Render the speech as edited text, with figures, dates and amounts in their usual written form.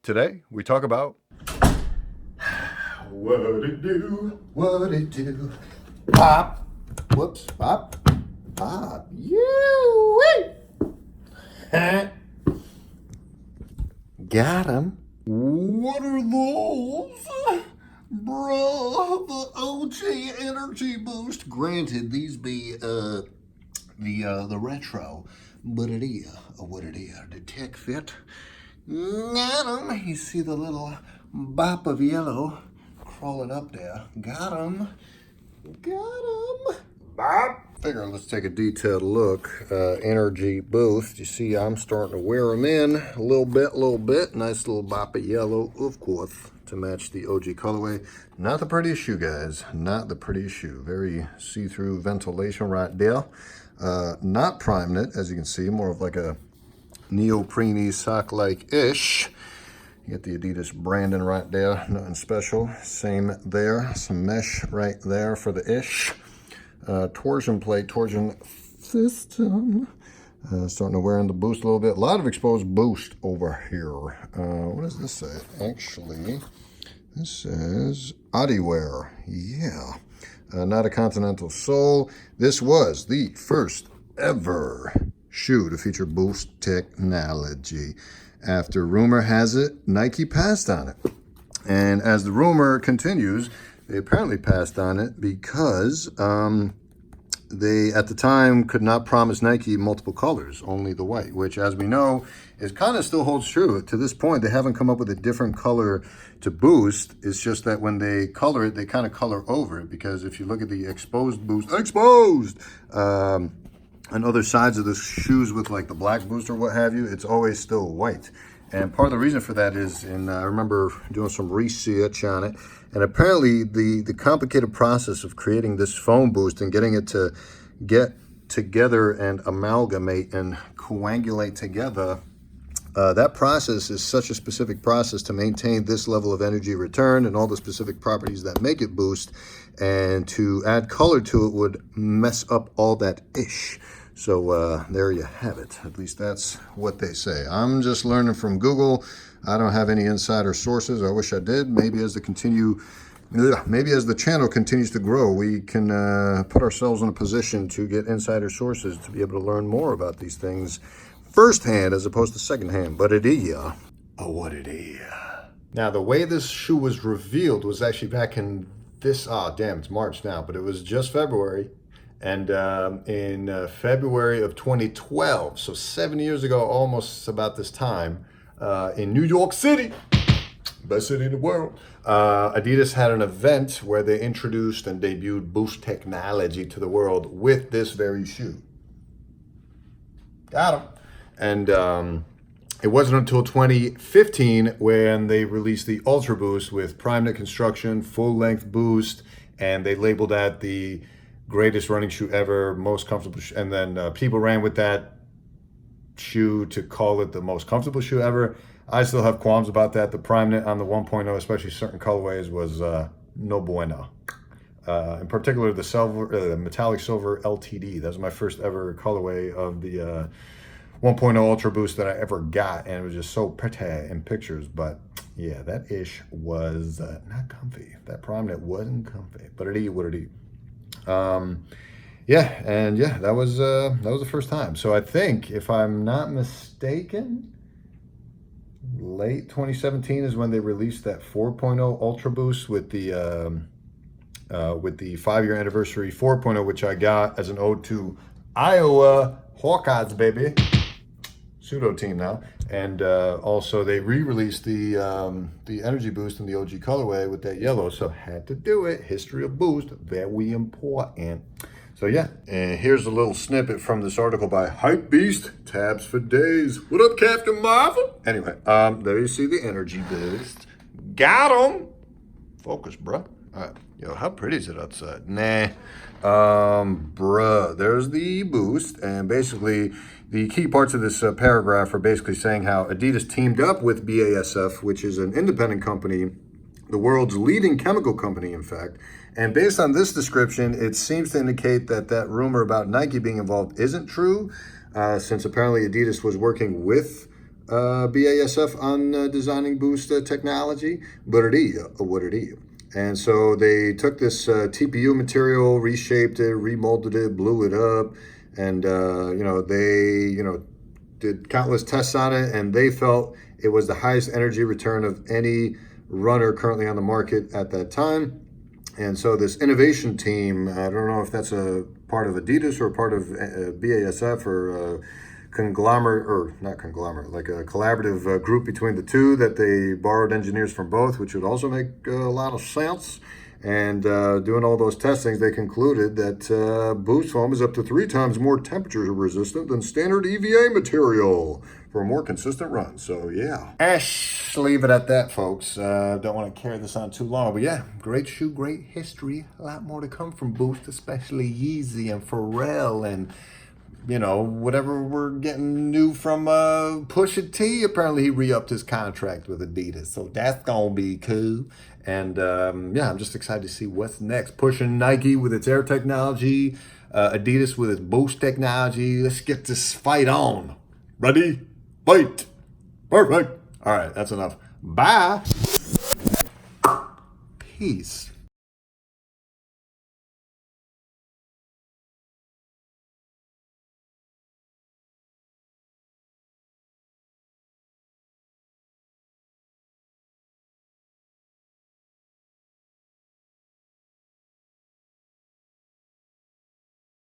Today, we talk about what it do, pop, whoops, pop, pop, you, got him. What are those? Bruh, the OG energy boost. Granted, these be, the retro, but it is what it is. The tech fit. Got him. You see the little bop of yellow crawling up there. Got him. Got him. Bop. Figure let's take a detailed look. Energy boost. You see I'm starting to wear them in a little bit. Nice little bop of yellow, of course, to match the OG colorway. Not the prettiest shoe, guys. Not the prettiest shoe. Very see-through ventilation right there. Not prime knit, as you can see. More of like a neoprene sock-like-ish. You get the ADIDAS branding right there, nothing special. Same there, some mesh right there for the ish. Torsion plate, torsion system. Starting to wear in the boost a little bit. A lot of exposed boost over here. What does this say? Actually, this says ADIWear. Yeah. Not a continental sole. This was the first ever shoe to feature boost technology. After rumor has it, Nike passed on it. And as the rumor continues, they apparently passed on it because they, at the time, could not promise Nike multiple colors, only the white, which, as we know, is kind of still holds true. To this point, they haven't come up with a different color to boost. It's just that when they color it, they kind of color over it, because if you look at the exposed boost, on other sides of the shoes with like the black boost or what have you, it's always still white. And part of the reason for that is, I remember doing some research on it, and apparently the complicated process of creating this foam boost and getting it to get together and amalgamate and coagulate together, that process is such a specific process to maintain this level of energy return and all the specific properties that make it boost, and to add color to it would mess up all that ish. So there you have it. At least that's what they say. I'm just learning from Google. I don't have any insider sources. I wish I did. Maybe as the channel continues to grow, we can put ourselves in a position to get insider sources to be able to learn more about these things firsthand as opposed to secondhand. But it is what it is. Now, the way this shoe was revealed was actually back in this, it's March now, but it was just February. And in February of 2012, so 7 years ago, almost about this time, in New York City, best city in the world, ADIDAS had an event where they introduced and debuted boost technology to the world with this very shoe. Got 'em. And it wasn't until 2015 when they released the Ultra Boost with prime knit construction, full length boost, and they labeled that the greatest running shoe ever, most comfortable shoe. And then people ran with that shoe to call it the most comfortable shoe ever. I still have qualms about that. The prime knit on the 1.0, especially certain colorways, was no bueno. In particular, the silver, metallic silver LTD. That was my first ever colorway of the 1.0 Ultra Boost that I ever got, and it was just so pretty in pictures. But yeah, that ish was not comfy. That prime knit wasn't comfy, but it is what it is. That was the first time. So I think, if I'm not mistaken, late 2017 is when they released that 4.0 Ultra Boost with the 5-year anniversary 4.0, which I got as an ode to Iowa Hawkeyes, baby. Pseudo team now. And also they re-released the energy boost in the OG colorway with that yellow, so had to do it. History of boost, very important. So yeah, and here's a little snippet from this article by Hype Beast, tabs for days. What up, Captain Marvel? Anyway, there you see the energy boost. Got 'em. Focus, bruh. All right. Yo, how pretty is it outside? Nah. There's the boost, and basically the key parts of this paragraph are basically saying how ADIDAS teamed up with BASF, which is an independent company, the world's leading chemical company, in fact. And based on this description, it seems to indicate that that rumor about Nike being involved isn't true, since apparently ADIDAS was working with BASF on designing Boost technology, but it is what it is. And so they took this TPU material, reshaped it, remolded it, blew it up, and they did countless tests on it, and they felt it was the highest energy return of any runner currently on the market at that time. And so this innovation team, I don't know if that's a part of ADIDAS or part of BASF or conglomerate, or not conglomerate, like a collaborative group between the two, that they borrowed engineers from both, which would also make a lot of sense. And doing all those testings, they concluded that Boost foam is up to 3 times more temperature resistant than standard EVA material for a more consistent run. So yeah, leave it at that, folks. Don't want to carry this on too long, but yeah, great shoe, great history. A lot more to come from Boost, especially Yeezy and Pharrell and whatever we're getting new from Pusha T. Apparently he re-upped his contract with Adidas, so that's gonna be cool. And yeah, I'm just excited to see what's next. Pushing Nike with its Air technology, Adidas with its Boost technology. Let's get this fight on. Ready? Fight. Perfect. All right, that's enough. Bye. Peace.